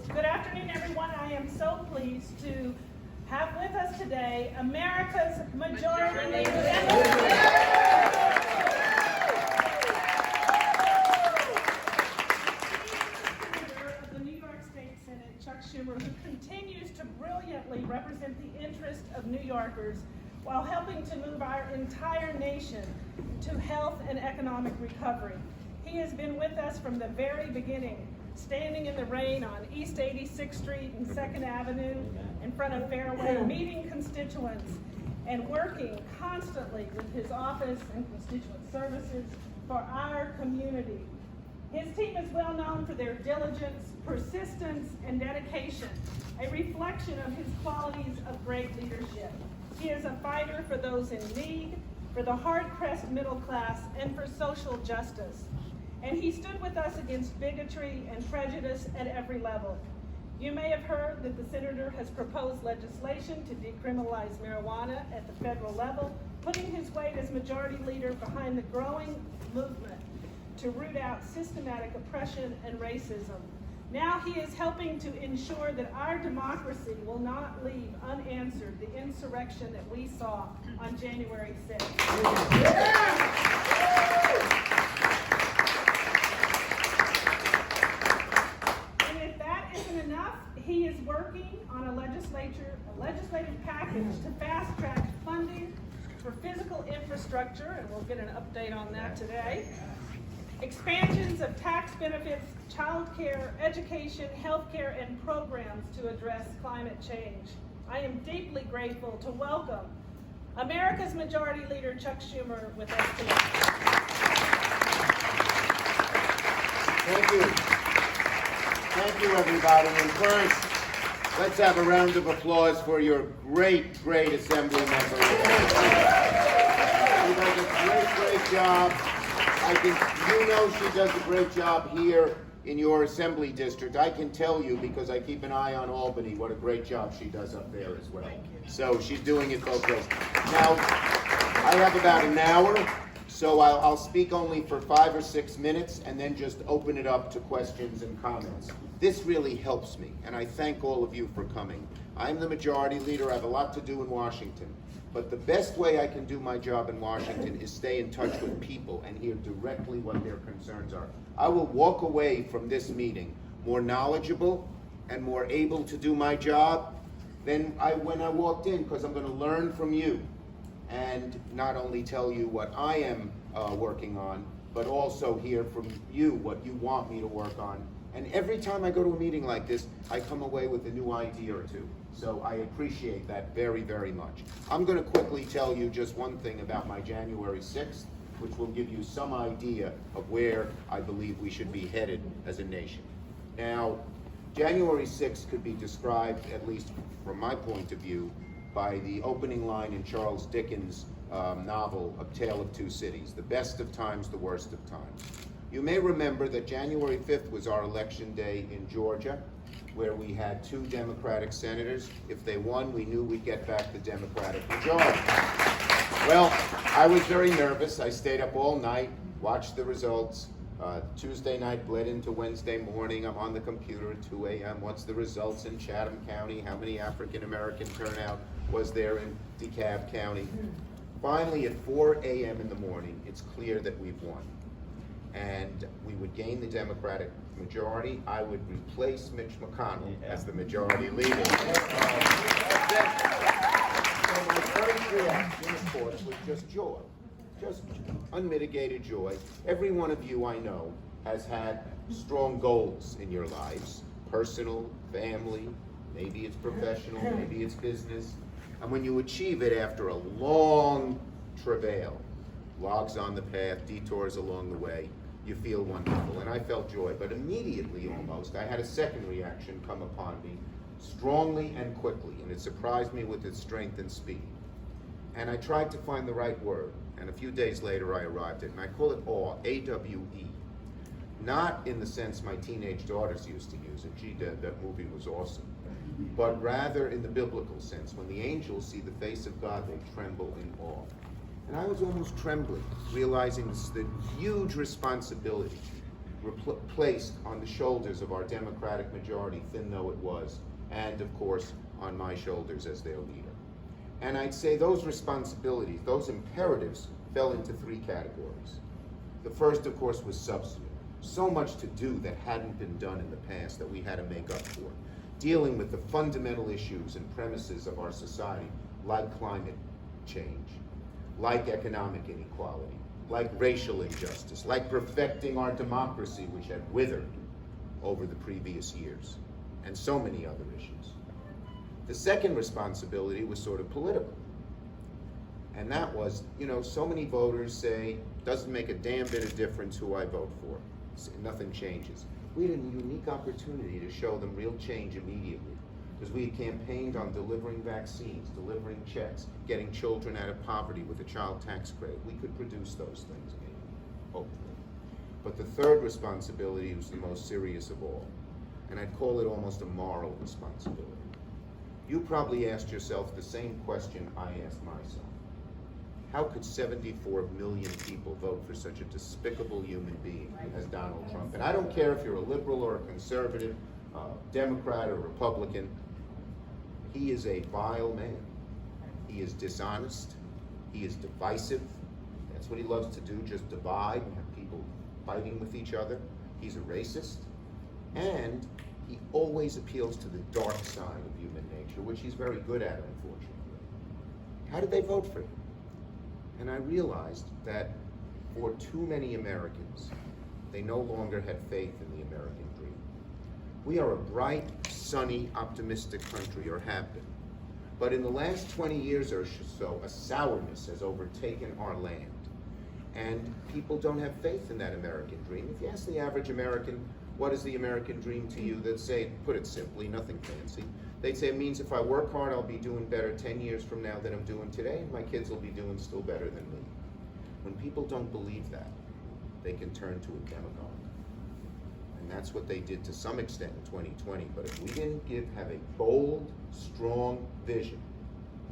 Good afternoon, everyone. I am so pleased to have with us today America's Majority Leader. Of the New York State Senate, Chuck Schumer, who continues to brilliantly represent the interest of New Yorkers while helping to move our entire nation to health and economic recovery. He has been with us from the very beginning, standing in the rain on East 86th Street and 2nd Avenue in front of Fairway, meeting constituents and working constantly with his office and constituent services for our community. His team is well known for their diligence, persistence, and dedication, a reflection of his qualities of great leadership. He is a fighter for those in need, for the hard-pressed middle class, and for social justice. And he stood with us against bigotry and prejudice at every level. You may have heard that the senator has proposed legislation to decriminalize marijuana at the federal level, putting his weight as majority leader behind the growing movement to root out systematic oppression and racism. Now he is helping to ensure that our democracy will not leave unanswered the insurrection that we saw on January 6th. And if that isn't enough, he is working on a legislative package to fast-track funding for physical infrastructure, and we'll get an update on that today. Expansions of tax benefits, child care, education, health care, and programs to address climate change. I am deeply grateful to welcome America's Majority Leader, Chuck Schumer, with us today. Thank you. Thank you, everybody. And first, let's have a round of applause for your great assembly member. She does a great job. You know she does a great job here in your assembly district. I can tell you, because I keep an eye on Albany, what a great job she does up there as well. So she's doing it both ways. Now, I have about an hour, so I'll speak only for 5 or 6 minutes and then just open it up to questions and comments. This really helps me, and I thank all of you for coming. I'm the majority leader. I have a lot to do in Washington. But the best way I can do my job in Washington is stay in touch with people and hear directly what their concerns are. I will walk away from this meeting more knowledgeable and more able to do my job than when I walked in, because I'm going to learn from you and not only tell you what I am working on, but also hear from you what you want me to work on. And every time I go to a meeting like this, I come away with a new idea or two. So I appreciate that very much. I'm going to quickly tell you just one thing about my January 6th, which will give you some idea of where I believe we should be headed as a nation. Now, January 6th could be described, at least from my point of view, by the opening line in Charles Dickens' novel, A Tale of Two Cities, the best of times, the worst of times. You may remember that January 5th was our election day in Georgia, where we had 2 Democratic senators. If they won, we knew we'd get back the Democratic majority. Well, I was very nervous. I stayed up all night, watched the results. Tuesday night bled into Wednesday morning. I'm on the computer at 2 a.m. What's the results in Chatham County? How many African-American turnout was there in DeKalb County? Finally, at 4 a.m. in the morning, it's clear that we've won. And we would gain the Democratic majority. I would replace Mitch McConnell as the majority leader. So my first reaction, of course, was just joy, just unmitigated joy. Every one of you I know has had strong goals in your lives, personal, family, maybe it's professional, maybe it's business. And when you achieve it after a long travail, logs on the path, detours along the way, you feel wonderful. And I felt joy, but immediately almost, I had a second reaction come upon me, strongly and quickly, and it surprised me with its strength and speed. And I tried to find the right word, and a few days later I arrived at it, and I call it awe, A-W-E. Not in the sense my teenage daughters used to use it, gee, that movie was awesome, but rather in the biblical sense. When the angels see the face of God, they tremble in awe. And I was almost trembling, realizing the huge responsibility placed on the shoulders of our Democratic majority, thin though it was, and of course on my shoulders as their leader. And I'd say those responsibilities, those imperatives, fell into three categories. The first, of course, was substantive. So much to do that hadn't been done in the past that we had to make up for. Dealing with the fundamental issues and premises of our society, like climate change, like economic inequality, like racial injustice, like perfecting our democracy, which had withered over the previous years, and so many other issues. The second responsibility was sort of political. And that was, so many voters say, doesn't make a damn bit of difference who I vote for. Nothing changes. We had a unique opportunity to show them real change immediately, because we had campaigned on delivering vaccines, delivering checks, getting children out of poverty with a child tax credit. We could produce those things, maybe, hopefully. But the third responsibility was the most serious of all, and I'd call it almost a moral responsibility. You probably asked yourself the same question I asked myself. How could 74 million people vote for such a despicable human being as Donald Trump? And I don't care if you're a liberal or a conservative, Democrat or Republican, he is a vile man. He is dishonest. He is divisive. That's what he loves to do, just divide and have people fighting with each other. He's a racist. And he always appeals to the dark side of human nature, which he's very good at, unfortunately. How did they vote for him? And I realized that for too many Americans, they no longer had faith in the American dream. We are a bright, sunny, optimistic country, or have been. But in the last 20 years or so, a sourness has overtaken our land. And people don't have faith in that American dream. If you ask the average American, what is the American dream to you? They'd say, put it simply, nothing fancy. They'd say it means if I work hard, I'll be doing better 10 years from now than I'm doing today, and my kids will be doing still better than me. When people don't believe that, they can turn to a demagogue. And that's what they did to some extent in 2020. But if we didn't have a bold, strong vision,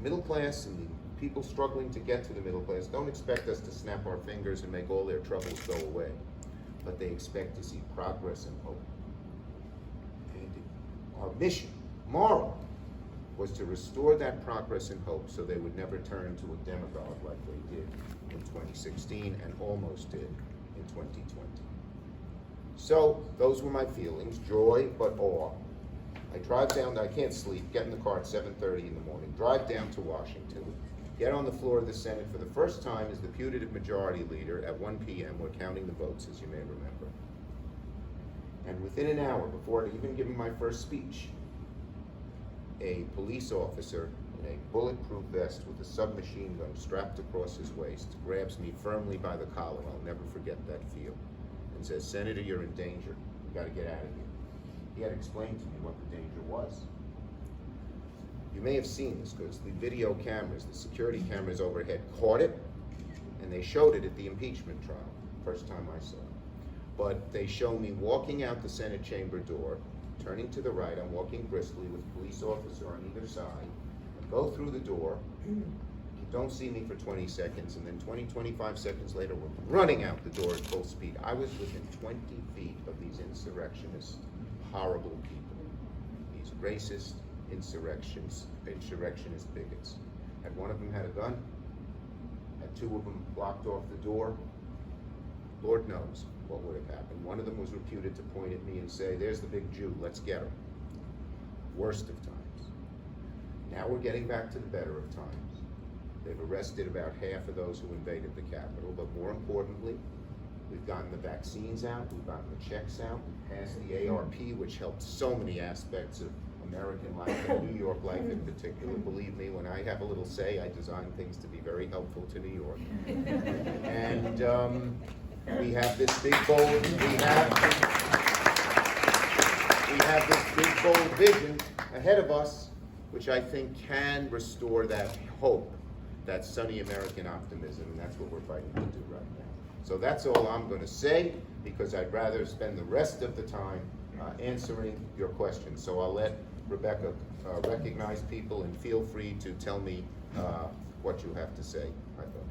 middle class and the people struggling to get to the middle class don't expect us to snap our fingers and make all their troubles go away. But they expect to see progress and hope. And our mission, moral, was to restore that progress and hope so they would never turn to a demagogue like they did in 2016 and almost did in 2020. So those were my feelings, joy but awe. I drive down, I can't sleep, get in the car at 7:30 in the morning, drive down to Washington, get on the floor of the Senate for the first time as the putative majority leader at 1 p.m. We're counting the votes, as you may remember. And within an hour, before even giving my first speech, a police officer in a bulletproof vest with a submachine gun strapped across his waist grabs me firmly by the collar, I'll never forget that feel, and says, "Senator, you're in danger. You gotta get out of here." He had explained to me what the danger was. You may have seen this because the video cameras, the security cameras overhead caught it, and they showed it at the impeachment trial, first time I saw it. But they show me walking out the Senate chamber door, turning to the right, I'm walking briskly with a police officer on either side, go through the door, you don't see me for 20 seconds, and then 25 seconds later, we're running out the door at full speed. I was within 20 feet of these insurrectionist, horrible people, these racist, insurrectionist bigots. Had one of them had a gun, had two of them blocked off the door, Lord knows what would have happened. One of them was reputed to point at me and say, "There's the big Jew, let's get him." Worst of times. Now we're getting back to the better of times. They've arrested about half of those who invaded the Capitol, but more importantly, we've gotten the vaccines out, we've gotten the checks out, we passed the ARP, which helped so many aspects of American life and New York life in particular. Believe me, when I have a little say, I design things to be very helpful to New York. And we have this big bold, this big bold vision ahead of us, which I think can restore that hope, that sunny American optimism, and that's what we're fighting to do right now. So that's all I'm going to say, because I'd rather spend the rest of the time answering your questions. So I'll let Rebecca recognize people, and feel free to tell me what you have to say. I thought.